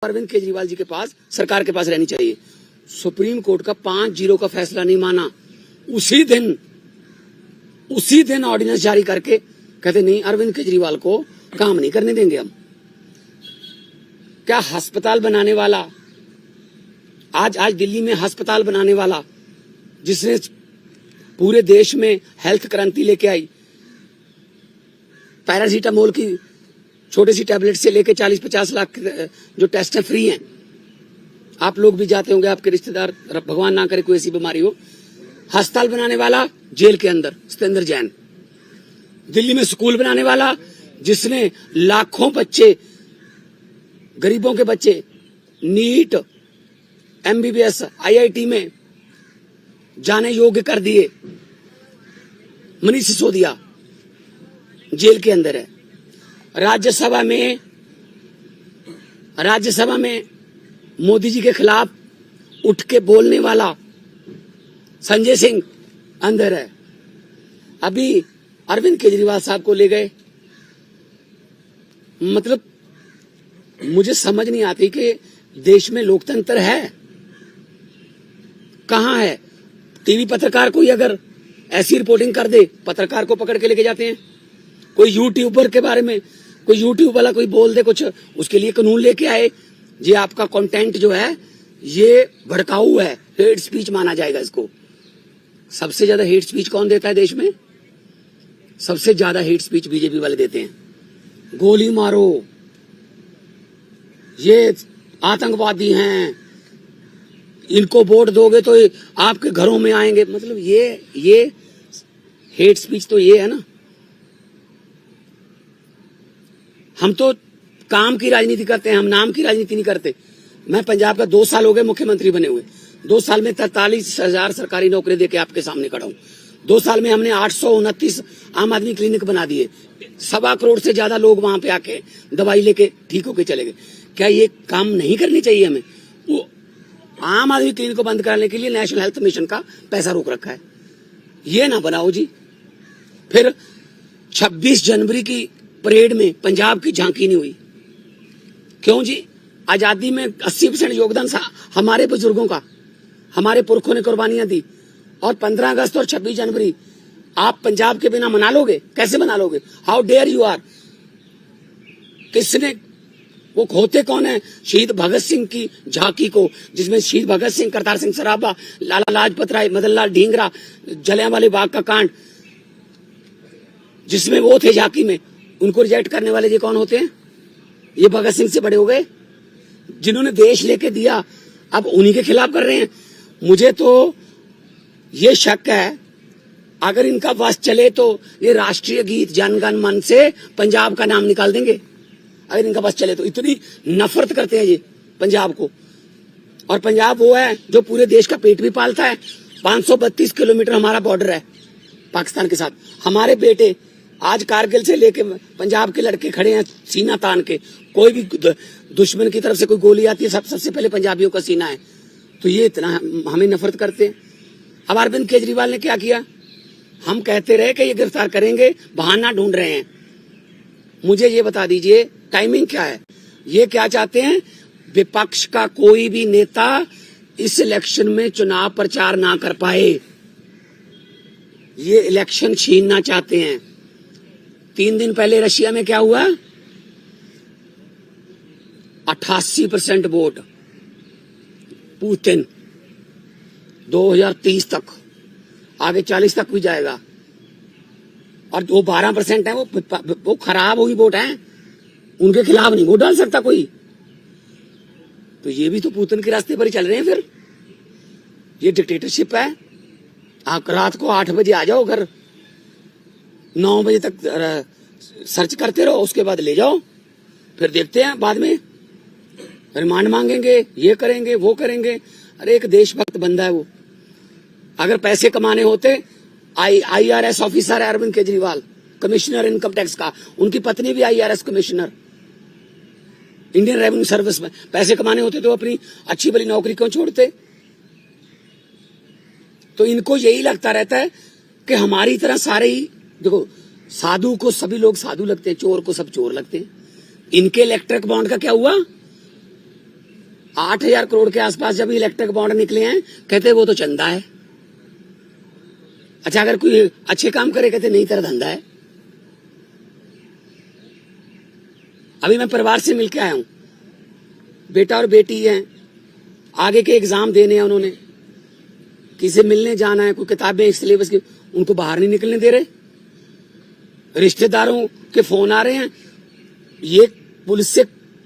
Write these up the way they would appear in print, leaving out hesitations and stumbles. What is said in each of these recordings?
अरविंद केजरीवाल जी के पास, सरकार के पास रहनी चाहिए। सुप्रीम कोर्ट का 5-0 का फैसला नहीं माना, उसी दिन ऑर्डिनेंस जारी करके कहते नहीं अरविंद केजरीवाल को काम नहीं करने देंगे हम। क्या अस्पताल बनाने वाला, आज दिल्ली में अस्पताल बनाने वाला, जिसने पूरे देश में हेल्थ क्रांति लेके आई, पैरासीटामोल की छोटी सी टैबलेट से लेके 40-50 लाख जो टेस्ट है फ्री हैं। आप लोग भी जाते होंगे, आपके रिश्तेदार, भगवान ना करे कोई ऐसी बीमारी हो। अस्पताल बनाने वाला जेल के अंदर सत्येंद्र जैन, दिल्ली में स्कूल बनाने वाला जिसने लाखों बच्चे, गरीबों के बच्चे नीट, MBBS, IIT में जाने योग्य कर दिए, मनीष सिसोदिया जेल के अंदर है। राज्यसभा में मोदी जी के खिलाफ उठ के बोलने वाला संजय सिंह अंदर है। अभी अरविंद केजरीवाल साहब को ले गए। मतलब मुझे समझ नहीं आती कि देश में लोकतंत्र है कहां है। टीवी पत्रकार कोई अगर ऐसी रिपोर्टिंग कर दे, पत्रकार को पकड़ के लेके जाते हैं। कोई यूट्यूबर के बारे में, कोई यूट्यूब वाला कोई बोल दे कुछ, उसके लिए कानून लेके आए, ये आपका कंटेंट जो है ये भड़काऊ है, हेट स्पीच माना जाएगा इसको। सबसे ज्यादा हेट स्पीच कौन देता है देश में? सबसे ज्यादा हेट स्पीच बीजेपी वाले देते हैं। गोली मारो, ये आतंकवादी हैं, इनको वोट दोगे तो आपके घरों में आएंगे। मतलब ये हेट स्पीच तो ये है ना। हम तो काम की राजनीति करते हैं, हम नाम की राजनीति नहीं करते। मैं पंजाब का 2 साल हो गए मुख्यमंत्री बने हुए। 2 साल में 43,000 सरकारी नौकरी देके आपके सामने खड़ा हूं। 2 साल में हमने 829 आम आदमी क्लिनिक बना दिए। 1.25 करोड़ से ज्यादा लोग वहां पे आके दवाई लेके ठीक होके चले गए। क्या ये काम नहीं करनी चाहिए हमें? वो आम आदमी क्लिनिक को बंद कराने के लिए नेशनल हेल्थ मिशन का पैसा रोक रखा है। ये ना बनाओ जी। फिर 26 जनवरी की परेड में पंजाब की झांकी नहीं हुई। क्यों जी? आजादी में 80% योगदान हमारे बुजुर्गों का, हमारे पुरखों ने कुर्बानियां दी। और 15 अगस्त और 26 जनवरी आप पंजाब के बिना मना लोगे? कैसे मना लोगे? How dare you are. किसने, वो होते कौन है शहीद भगत सिंह की झांकी को, जिसमें शहीद भगत सिंह, करतार सिंह सराभा, लाला लाजपत राय, मदन लाल ढींगरा, जलियांवाले बाग का कांड, जिसमें वो थे झांकी में, उनको रिजेक्ट करने वाले ये कौन होते हैं? ये भगत सिंह से बड़े हो गए जिन्होंने देश लेके दिया, अब उन्हीं के खिलाफ कर रहे हैं। मुझे तो ये शक है, अगर इनका बस चले तो ये राष्ट्रीय गीत जन गण मन से पंजाब का नाम निकाल देंगे। अगर इनका बस चले तो इतनी नफरत करते हैं ये पंजाब को। और पंजाब वो है जो पूरे देश का पेट भी पालता है। 532 किलोमीटर हमारा बॉर्डर है पाकिस्तान के साथ। हमारे बेटे आज कारगिल से लेके पंजाब के लड़के खड़े हैं सीना तान के। कोई भी दुश्मन की तरफ से कोई गोली आती है, सबसे पहले पंजाबियों का सीना है। तो ये इतना हमें नफरत करते हैं। अब अरविंद केजरीवाल ने क्या किया? हम कहते रहे कि ये गिरफ्तार करेंगे, बहाना ढूंढ रहे हैं। मुझे ये बता दीजिए टाइमिंग क्या है? ये क्या चाहते हैं? विपक्ष का कोई भी नेता इस इलेक्शन में चुनाव प्रचार ना कर पाए। ये इलेक्शन छीनना चाहते हैं। 3 दिन पहले रशिया में क्या हुआ? 88% वोट पुतिन। 2030 तक, आगे 40 तक भी जाएगा। और वो 12% है, वो खराब हुई वोट है, उनके खिलाफ नहीं वोट डाल सकता कोई। तो ये भी तो पुतिन के रास्ते पर ही चल रहे हैं। फिर ये डिक्टेटरशिप है। आप रात को 8 बजे आ जाओ घर, 9 बजे तक सर्च करते रहो, उसके बाद ले जाओ, फिर देखते हैं बाद में रिमांड मांगेंगे, ये करेंगे, वो करेंगे। अरे एक देशभक्त बंदा है वो। अगर पैसे कमाने होते, IRS ऑफिसर है Arvind Kejriwal, commissioner income tax का, उनकी पत्नी भी IRS commissioner, Indian revenue service में। पैसे कमाने होते तो अपनी अच्छी भली नौकरी क्यों छोड़ते? तो इनको यही लगता रहता है कि हमारी तरह सारे ही, देखो साधु को सभी लोग साधु लगते हैं, चोर को सब चोर लगते हैं। इनके इलेक्ट्रिक बॉन्ड का क्या हुआ? 8,000 करोड़ के आसपास जब इलेक्ट्रिक बॉन्ड निकले हैं, कहते वो तो चंदा है। अच्छा, अगर कोई अच्छे काम करे, कहते नहीं, तेरा धंधा है। अभी मैं परिवार से मिलके आया हूं, बेटा और बेटी हैं, आगे के एग्जाम देने हैं उन्होंने, किसी मिलने जाना है, कोई किताबें सिलेबस की, उनको बाहर नहीं निकलने दे रहे। रिश्तेदारों के फोन आ रहे हैं, ये पुलिस से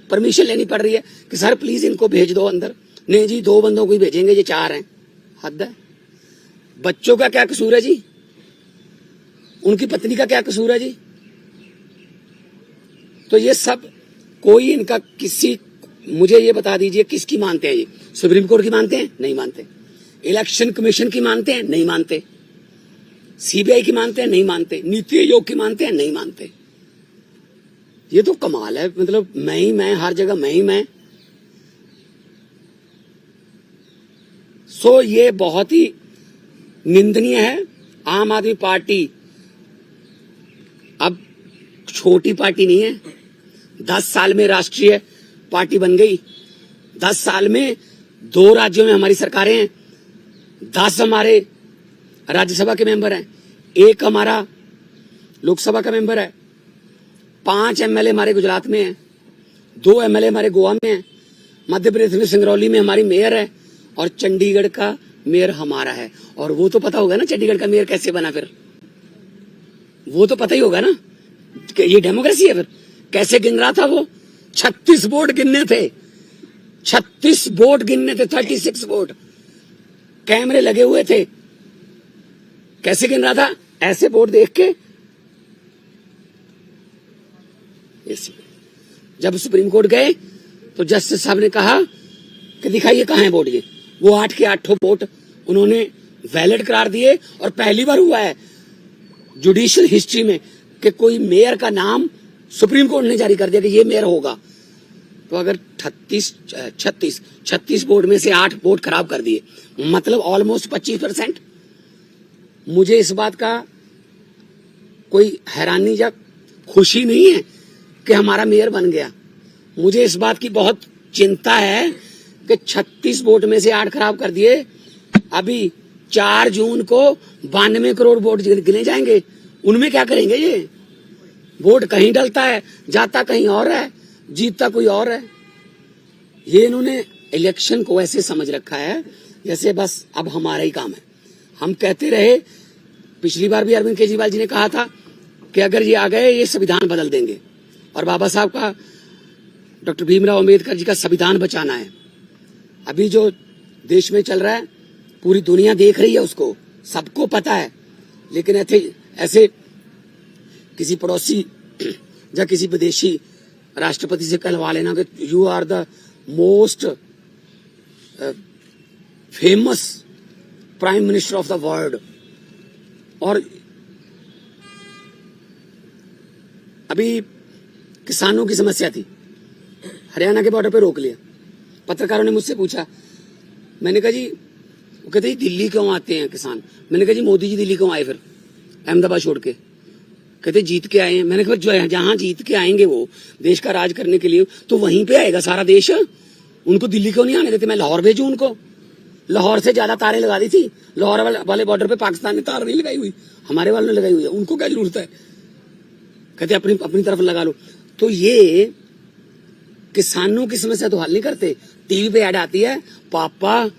परमिशन लेनी पड़ रही है कि सर प्लीज इनको भेज दो अंदर। नहीं जी, 2 बंदों को ही भेजेंगे, ये 4 हैं। हद है। बच्चों का क्या कसूर है जी? उनकी पत्नी का क्या कसूर है जी? तो ये सब कोई इनका किसी, मुझे ये बता दीजिए किसकी मानते हैं ये? सुप्रीम कोर्ट की मानते हैं? नहीं मानते। इलेक्शन कमीशन की मानते हैं? नहीं मानते। सीबीआई की मानते हैं? नहीं मानते। नीति आयोग की मानते हैं? नहीं मानते। ये तो कमाल है, मतलब मैं ही मैं, हर जगह मैं ही मैं। सो ये बहुत ही निंदनीय है। आम आदमी पार्टी अब छोटी पार्टी नहीं है। 10 साल में राष्ट्रीय पार्टी बन गई। 10 साल में 2 राज्यों में हमारी सरकारें हैं। 10 हमारे राज्यसभा के मेंबर हैं, 1 हमारा लोकसभा का मेंबर है, 5 एमएलए हमारे गुजरात में हैं, 2 एमएलए हमारे गोवा में हैं, मध्य प्रदेश में सिंगरौली में हमारी मेयर है, और चंडीगढ़ का मेयर हमारा है। और वो तो पता होगा ना चंडीगढ़ का मेयर कैसे बना, फिर वो तो पता ही होगा ना। ये डेमोक्रेसी है फिर? कैसे गिन रहा था वो? 36 वोट गिनने थे, 36 वोट गिनने थे, 36 वोट, कैमरे लगे हुए थे। कैसे गिन रहा था? ऐसे वोट देख के। जब सुप्रीम कोर्ट गए तो जस्टिस साहब ने कहा कि दिखाइए कहां है वोट। ये वो 8 के 8 वोट उन्होंने वैलिड करार दिए। और पहली बार हुआ है जुडिशियल हिस्ट्री में कि कोई मेयर का नाम सुप्रीम कोर्ट ने जारी कर दिया कि ये मेयर होगा। तो अगर 36 वोट में से 8 वोट खराब कर दिए, मतलब ऑलमोस्ट 25%। मुझे इस बात का कोई हैरानी या खुशी नहीं है कि हमारा मेयर बन गया। मुझे इस बात की बहुत चिंता है कि 36 वोट में से 8 खराब कर दिए। अभी 4 जून को 92 करोड़ वोट गिने जाएंगे। उनमें क्या करेंगे? ये वोट कहीं डलता है, जाता कहीं और है, जीतता कोई और है। ये इन्होंने इलेक्शन को ऐसे समझ रखा है जैसे बस अब हमारा ही काम है। हम कहते रहे, पिछली बार भी अरविंद केजरीवाल जी ने कहा था कि अगर ये आ गए ये संविधान बदल देंगे, और बाबा साहब का, डॉक्टर भीमराव अंबेडकर जी का संविधान बचाना है। अभी जो देश में चल रहा है पूरी दुनिया देख रही है उसको, सबको पता है। लेकिन ऐसे किसी पड़ोसी या किसी विदेशी राष्ट्रपति से कहलवा लेना कि you are the most famous prime minister of the world. और अभी किसानों की समस्या थी, हरियाणा के बॉर्डर पे रोक लिया। पत्रकारों ने मुझसे पूछा, मैंने कहा जी, वो कहते दिल्ली क्यों आते हैं किसान? मैंने कहा जी मोदी जी दिल्ली क्यों आए फिर अहमदाबाद छोड़ के? कहते जीत के आए हैं। मैंने कहा जो जहां जीत के आएंगे वो देश का राज करने के लिए, तो वहीं पे आएगा सारा देश। उनको दिल्ली क्यों नहीं आने देते? मैं लाहौर भेजूं उनको? लाहौर से ज्यादा तारें लगा दी थी। लाहौर वाले बॉर्डर पे पाकिस्तान ने तार नहीं लगाई हुई, हमारे वालों ने लगाई हुई है। उनको क्या जरूरत है? कहते अपनी तरफ लगा लो। तो ये किसानों की समस्या तो हल नहीं करते। टीवी पे ऐड आती है, पापा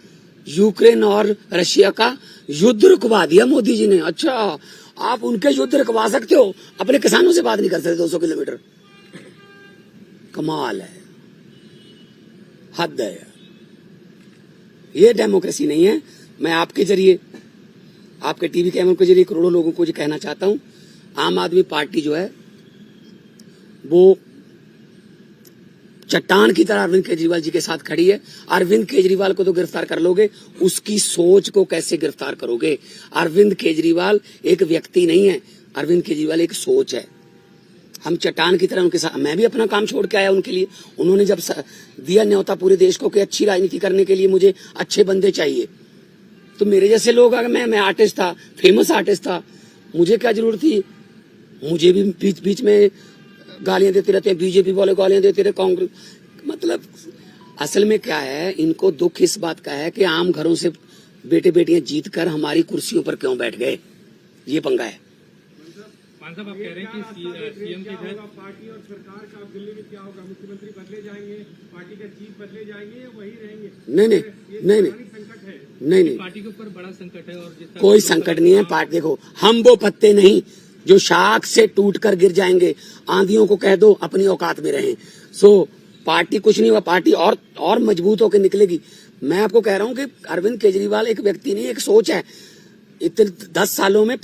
यूक्रेन और रशिया का युद्ध रुकवा दिया मोदी जी ने। अच्छा, आप उनके युद्ध रुकवा सकते हो, अपने किसानों से बात नहीं कर सकते 200 किलोमीटर? कमाल है, हद है। ये डेमोक्रेसी नहीं है। मैं आपके जरिए, आपके टीवी कैमरों के जरिए करोड़ों लोगों को ये कहना चाहता हूं, आम आदमी पार्टी जो है वो चट्टान की तरह अरविंद केजरीवाल जी के साथ खड़ी है। अरविंद केजरीवाल को तो गिरफ्तार कर लोगे, उसकी सोच को कैसे गिरफ्तार करोगे? अरविंद केजरीवाल एक व्यक्ति नहीं है, अरविंद केजरीवाल एक सोच है। हम चट्टान की तरह उनके साथ, मैं भी अपना काम छोड़ के आया उनके लिए। उन्होंने जब दिया न्योता पूरे देश को कि अच्छी राजनीति करने के लिए मुझे अच्छे बंदे चाहिए, तो मेरे जैसे लोग, अगर मैं आर्टिस्ट था, फेमस आर्टिस्ट था, मुझे क्या जरूरत थी? मुझे भी बीच बीच में गालियां देते रहते हैं, बीजेपी वाले गालियां देते रहे, कांग्रेस, मतलब असल में क्या है, इनको दुख इस बात का है कि आम घरों से बेटे बेटियां जीत कर हमारी कुर्सियों पर क्यों बैठ गए, ये पंगा है। मान साहब, आप कह रहे हैं कि सीएम के तहत पार्टी और सरकार का दिल्ली में क्या होगा, मुख्यमंत्री बदले जाएंगे, पार्टी के चीफ बदले जाएंगे या वही रहेंगे? नहीं संकट है। नहीं पार्टी के ऊपर बड़ा संकट है और जिस कोई संकट नहीं है। पार्टी देखो, हम वो पत्ते नहीं जो शाख से टूटकर गिर जाएंगे। आंधियों को कह दो अपनी औकात में रहें। सो पार्टी कुछ नहीं हुआ, पार्टी और मजबूत होकर निकलेगी। मैं आपको कह रहा हूं कि अरविंद केजरीवाल एक व्यक्ति नहीं, एक सोच है। इतने 10 सालों में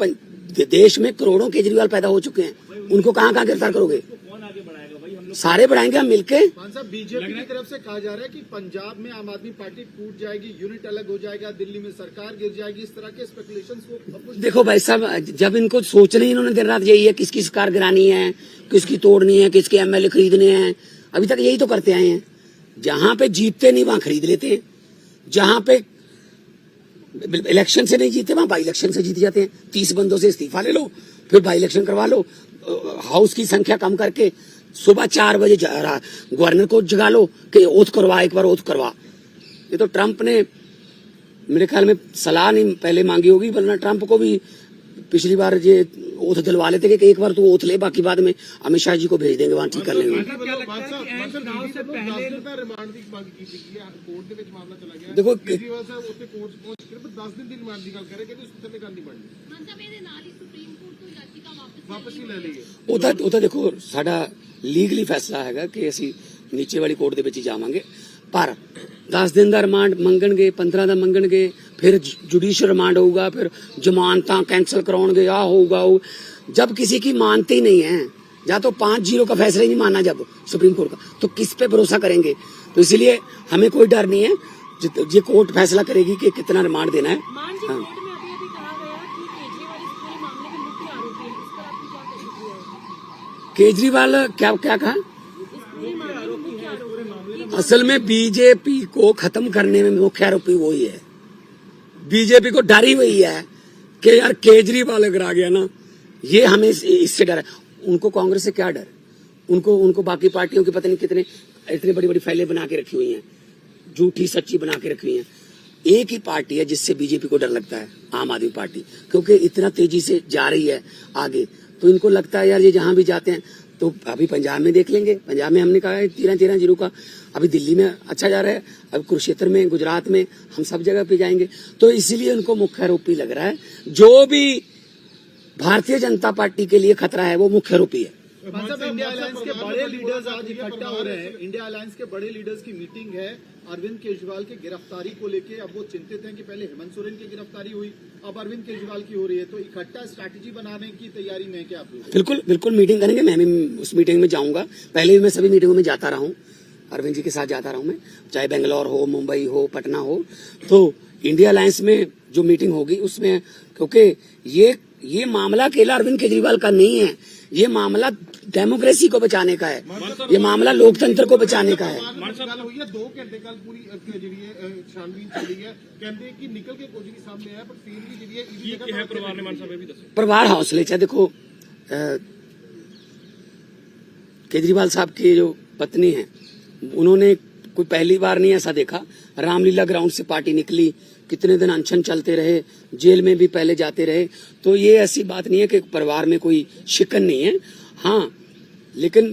देश में करोड़ों केजरीवाल पैदा हो चुके हैं, उनको कहां गिरफ्तार करोगे? कौन आगे बढ़ाएगा भाई? हम लोग सारे बढ़ाएंगे हम मिलके। साहब, बीजेपी की तरफ से कहा जा रहा है कि पंजाब में आम आदमी पार्टी टूट जाएगी, यूनिट अलग हो जाएगा, दिल्ली में सरकार गिर जाएगी, इस तरह के स्पेकुलेशंस वो। देखो भाई साहब, जब इनको सोचना ही इन्होंने दिन रात यही है, किसकी सरकार गिरानी है, किसकी तोड़नी है, किसके एमएलए खरीदने हैं, अभी तक यही तो करते आए हैं। जहां पे जीतते नहीं वहां खरीद लेते हैं, जहां पे इलेक्शन से नहीं जीते वहां बाई इलेक्शन से जीत जाते हैं। 30 बंदों से इस्तीफा ले लो, फिर बाई इलेक्शन करवा लो, हाउस की संख्या कम करके सुबह 4 बजे गवर्नर को जगा लो कि ओथ करवा, एक बार ओथ करवा। ये तो ट्रंप ने मेरे ख्याल में सलाह नहीं पहले मांगी होगी, वरना ट्रंप को भी पिछली बार ये ओथ दिलवा लेते कि एक बार तू ओथ ले, बाकी बाद में अमित शाह जी को भेज देंगे, वहां ठीक कर लेंगे। देखो ਉਹ ਤਾਂ ਦੇਖੋ ਸਾਡਾ ਲੀਗਲੀ ਫੈਸਲਾ ਹੈਗਾ ਕਿ ਅਸੀਂ ਨੀਚੇ ਵਾਲੀ ਕੋਰਟ ਦੇ ਵਿੱਚ ਹੀ ਜਾਵਾਂਗੇ, ਪਰ 10 दिन ਦਾ ਰਿਮਾਂਡ ਮੰਗਣਗੇ, 15 ਦਾ ਮੰਗਣਗੇ, फिर जुडिशियल रिमांड होगा, फिर जमानत कैंसिल कराओगे, आ होगा। जब किसी की मानते ही नहीं है, या तो 5-0 का फैसला ही नहीं माना जब सुप्रीम कोर्ट का, तो किस पे भरोसा करेंगे? तो इसलिए हमें कोई डर नहीं है, ये कोर्ट फैसला करेगी कि कितना रिमांड देना है। हाँ। केजरीवाल क्या कहा? असल में बीजेपी को खत्म करने में मुख्य आरोपी वही है। बीजेपी को डर ही वही है कि यार केजरीवाल अगर आ गया ना, ये हमें इससे डर है। उनको कांग्रेस से क्या डर? उनको बाकी पार्टियों की पता नहीं कितने इतनी बड़ी बड़ी फाइलें बना के रखी हुई हैं, झूठी सच्ची बना के रखी हुई हैं। एक ही पार्टी है जिससे बीजेपी को डर लगता है, आम आदमी पार्टी, क्योंकि इतना तेजी से जा रही है आगे। तो इनको लगता है यार ये जहां भी जाते हैं, तो अभी पंजाब में देख लेंगे, पंजाब में हमने कहा है 13-0 का, अभी दिल्ली में अच्छा जा रहा है, अभी कुरुक्षेत्र में, गुजरात में, हम सब जगह पे जाएंगे। तो इसीलिए उनको मुख्य आरोपी लग रहा है। जो भी भारतीय जनता पार्टी के लिए खतरा है वो मुख्य आरोपी है। इंडिया अलायंस के बड़े लीडर्स आज इकट्ठा हो रहे हैं। इंडिया अलायंस के बड़े लीडर्स की मीटिंग है अरविंद केजरीवाल की गिरफ्तारी को लेके। अब वो चिंतित हैं कि पहले हेमंत सोरेन की गिरफ्तारी हुई, अब अरविंद केजरीवाल की हो रही है, तो इकट्ठा स्ट्रैटेजी बनाने की तैयारी में क्या आप लोग? बिल्कुल मीटिंग करेंगे। मैं भी उस मीटिंग में जाऊंगा। पहले भी मैं सभी मीटिंगों में जाता रहा हूँ, अरविंद जी के साथ जाता रहा हूँ मैं, चाहे बेंगलोर हो, मुंबई हो, पटना हो। तो इंडिया अलायंस में जो मीटिंग होगी उसमें, क्योंकि ये मामला अकेला अरविंद केजरीवाल का नहीं है, ये मामला डेमोक्रेसी को बचाने का है, ये मामला लोकतंत्र को बचाने का है। 2 घंटे कल पूरी छानबीन चली है, कहते कि निकल के कुछ नहीं सामने आया, पर फिर भी परिवार ने मान साहब भी दसो परिवार हौसले चाहे। देखो केजरीवाल साहब की जो पत्नी है, उन्होंने कोई पहली बार नहीं ऐसा देखा, रामलीला ग्राउंड से पार्टी निकली, कितने दिन अनशन चलते रहे, जेल में भी पहले जाते रहे। तो ये ऐसी बात नहीं है कि परिवार में कोई शिकन नहीं है। हाँ, लेकिन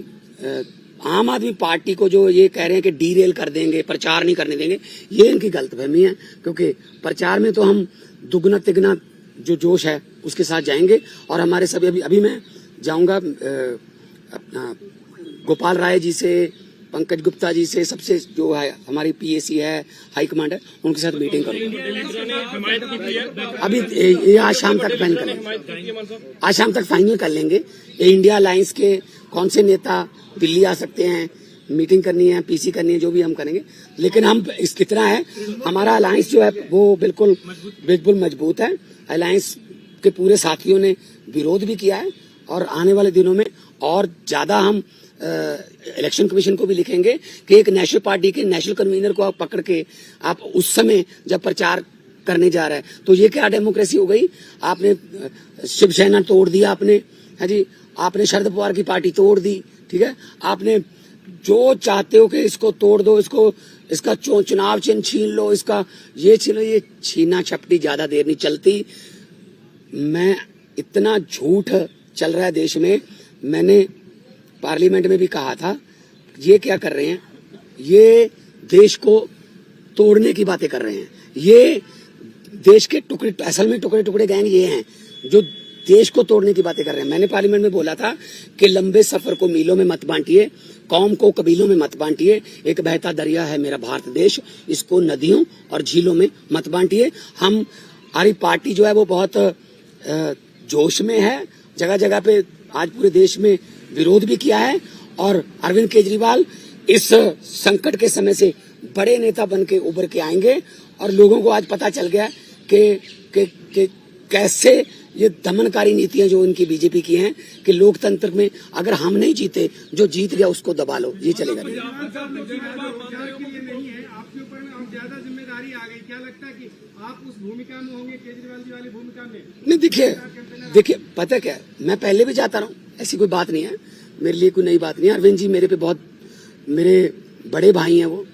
आम आदमी पार्टी को जो ये कह रहे हैं कि डीरेल कर देंगे, प्रचार नहीं करने देंगे, ये इनकी गलतफहमी है। क्योंकि प्रचार में तो हम दुगना तिगना जो जोश है उसके साथ जाएंगे। और हमारे सभी अभी मैं जाऊंगा अपना गोपाल राय जी से, पंकज गुप्ता जी से, सबसे जो है हमारी पीएसी है, हाई कमांड है, उनके साथ मीटिंग करूंगा। अभी ये आज शाम तक फाइनल कर लेंगे, आज शाम तक फाइनल कर लेंगे। इंडिया अलायंस के कौन से नेता दिल्ली आ सकते हैं, मीटिंग करनी है, पीसी करनी है, जो भी हम करेंगे। लेकिन हम कितना है, हमारा अलायंस जो है वो बिल्कुल मजबूत है। अलायंस के पूरे साथियों ने विरोध भी किया है, और आने वाले दिनों में और ज्यादा हम इलेक्शन कमीशन को भी लिखेंगे कि एक नेशनल पार्टी के नेशनल कन्वीनर को आप पकड़ के आप उस समय जब प्रचार करने जा रहा है, तो ये क्या डेमोक्रेसी हो गई? आपने शिवसेना तोड़ दिया, आपने, है जी, आपने शरद पवार की पार्टी तोड़ दी, ठीक है, आपने जो चाहते हो कि इसको तोड़ दो, इसका चुनाव चिन्ह छीन लो, इसका ये छीन लो, ये छीना छपटी ज्यादा देर नहीं चलती। मैं इतना झूठ चल रहा है देश में, मैंने पार्लियामेंट में भी कहा था, ये क्या कर रहे हैं, ये देश को तोड़ने की बातें कर रहे हैं। ये देश के टुकड़े, असल में टुकड़े टुकड़े गैंग ये हैं जो देश को तोड़ने की बातें कर रहे हैं। मैंने पार्लियामेंट में बोला था कि लंबे सफर को मीलों में मत बांटिए, कौम को कबीलों में मत बांटिए, एक बहता दरिया है मेरा भारत देश, इसको नदियों और झीलों में मत बांटिए। हमारी पार्टी जो है वो बहुत जोश में है, जगह जगह पे आज पूरे देश में विरोध भी किया है, और अरविंद केजरीवाल इस संकट के समय से बड़े नेता बन के उभर के आएंगे। और लोगों को आज पता चल गया कि कैसे ये दमनकारी नीतियां जो इनकी बीजेपी की हैं, कि लोकतंत्र में अगर हम नहीं जीते, जो जीत गया उसको दबा लो, ये चलेगा नहीं। आपके ऊपर में अब ज्यादा जिम्मेदारी आ गई, क्या लगता है कि आप उस भूमिका में होंगे, केजरीवाल जी वाली भूमिका में? नहीं, देखिए पता क्या है, मैं पहले भी जाता रहा हूँ, ऐसी कोई बात नहीं है, मेरे लिए कोई नई बात नहीं है। अरविंद जी मेरे पे बहुत, मेरे बड़े भाई हैं, वो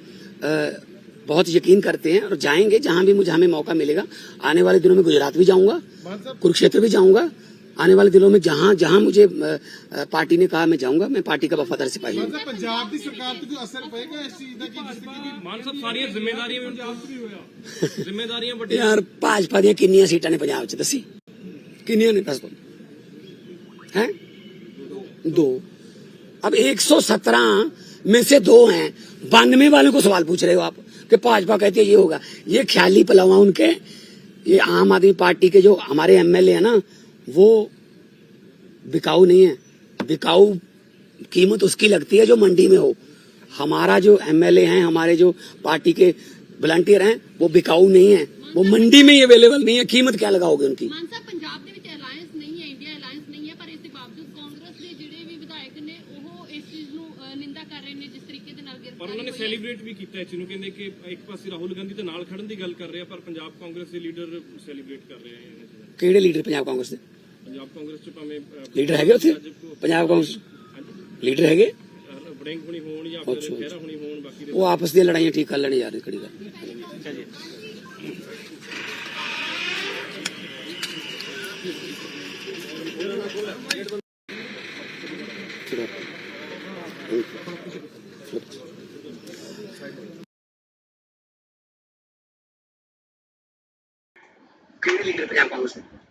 बहुत यकीन करते हैं, और जाएंगे जहां भी हमें मौका मिलेगा। आने वाले दिनों में गुजरात भी जाऊंगा, कुरुक्षेत्र भी जाऊंगा, आने वाले दिनों में जहां मुझे पार्टी ने कहा मैं जाऊंगा। मैं पार्टी का वफादार सिपाही हूँ। पंजाब की सरकार पे कोई असर पड़ेगा इस चीज का कि मान साहब सारियां जिम्मेदारियां बड़ी यार भाजपा ਦੀਆਂ ਕਿੰਨੀਆਂ ਸੀਟਾਂ ਨੇ ਪੰਜਾਬ 'ਚ ਦੱਸੀ, ਕਿੰਨੀਆਂ ਨੇ ਦੱਸ ਦੋ हैं? 2। अब 117 में से 2 हैं, 92 वालों को सवाल पूछ रहे हो आप कि भाजपा कहती है ये होगा। ये ख्याली पलावा उनके, ये आम आदमी पार्टी के जो हमारे एमएलए है ना, वो बिकाऊ नहीं है। बिकाऊ कीमत उसकी लगती है जो मंडी में हो। हमारा जो एमएलए हैं, हमारे जो पार्टी के वॉलंटियर हैं, वो बिकाऊ नहीं है, वो मंडी में ही अवेलेबल नहीं है। कीमत क्या लगाओगे उनकी? पंजाब ਦੇ ਵਿੱਚ ਅਲਾਈਅੰਸ ਨਹੀਂ ਹੈ, ਇੰਡੀਆ ਅਲਾਈਅੰਸ ਨਹੀਂ ਹੈ, ਪਰ ਇਸ ਦੇ ਬਾਵਜੂਦ ਕਾਂਗਰਸ ਦੇ ਜਿਹੜੇ ਵੀ ਵਿਧਾਇਕ ਨੇ ਉਹ ਇਸ ਚੀਜ਼ ਨੂੰ ਨਿੰਦਾ ਕਰ ਰਹੇ ਨੇ, ਜਿਸ ਤਰੀਕੇ ਦੇ ਨਾਲ ਪਰ ਗ੍ਰਿਫਤਾਰੀ ਉਹਨਾਂ ਨੇ ਹੋਈ ਹੈ। ਸੈਲੀਬ੍ਰੇਟ ਵੀ ਕੀਤਾ ਇਸ ਨੂੰ, ਕਹਿੰਦੇ ਕਿ ਇੱਕ ਪਾਸੇ ਰਾਹੁਲ ਗਾਂਧੀ ਦੇ ਨਾਲ ਖੜਨ ਦੀ ਗੱਲ ਕਰ ਰਹੇ ਆ, ਪਰ ਪੰਜਾਬ ਕਾਂਗਰਸ ਦੇ ਲੀਡਰ ਸੈਲੀਬ੍ਰੇਟ ਕਰ ਰਹੇ ਆ। ਕਿਹੜੇ ਲੀਡਰ ਪੰਜਾਬ ਕਾਂਗਰਸ ਦੇ? ਪੰਜਾਬ ਕਾਂਗਰਸ ਚ ਭਾਵੇਂ ਲੀਡਰ ਹੈਗੇ ਉੱਥੇ ਪੰਜਾਬ ਕਾਂਗਰਸ ਲੀਡਰ ਹੈਗੇ, ਵੜਿੰਗ ਹੋਣੀ ਹੋਣ ਜਾਂ ਫਿਰ ਖਹਿਰਾ ਹੋਣੀ ਹੋਣ, ਬਾਕੀ ਦੇ ਉਹ ਆਪਸ ਦੀਆਂ ਲੜਾਈਆਂ ਠੀਕ ਕਰ ਲੈਣੇ ਯਾਰ, ਕਿਹੜੀ ਗੱਲ।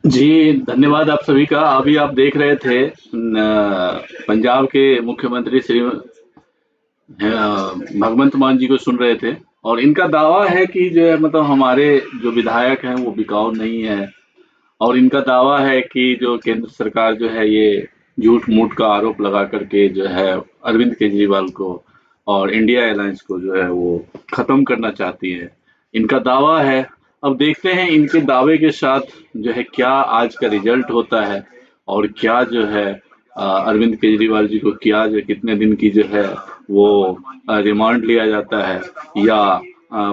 जी धन्यवाद आप सभी का। अभी आप देख रहे थे पंजाब के मुख्यमंत्री श्री भगवंत मान जी को सुन रहे थे, और इनका दावा है कि जो है मतलब हमारे जो विधायक हैं वो बिकाऊ नहीं है, और इनका दावा है कि जो केंद्र सरकार जो है ये झूठ मूठ का आरोप लगा करके जो है अरविंद केजरीवाल को और इंडिया अलायंस को जो है वो खत्म करना चाहती है, इनका दावा है। अब देखते हैं इनके दावे के साथ जो है क्या आज का रिजल्ट होता है, और क्या जो है अरविंद केजरीवाल जी को क्या जो कितने दिन की जो है वो रिमांड लिया जाता है, या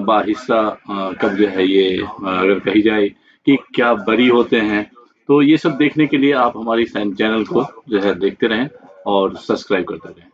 बाहिस्सा कब जो है ये अगर कही जाए कि क्या बरी होते हैं। तो ये सब देखने के लिए आप हमारी चैनल को जो है देखते रहें और सब्सक्राइब करते रहें।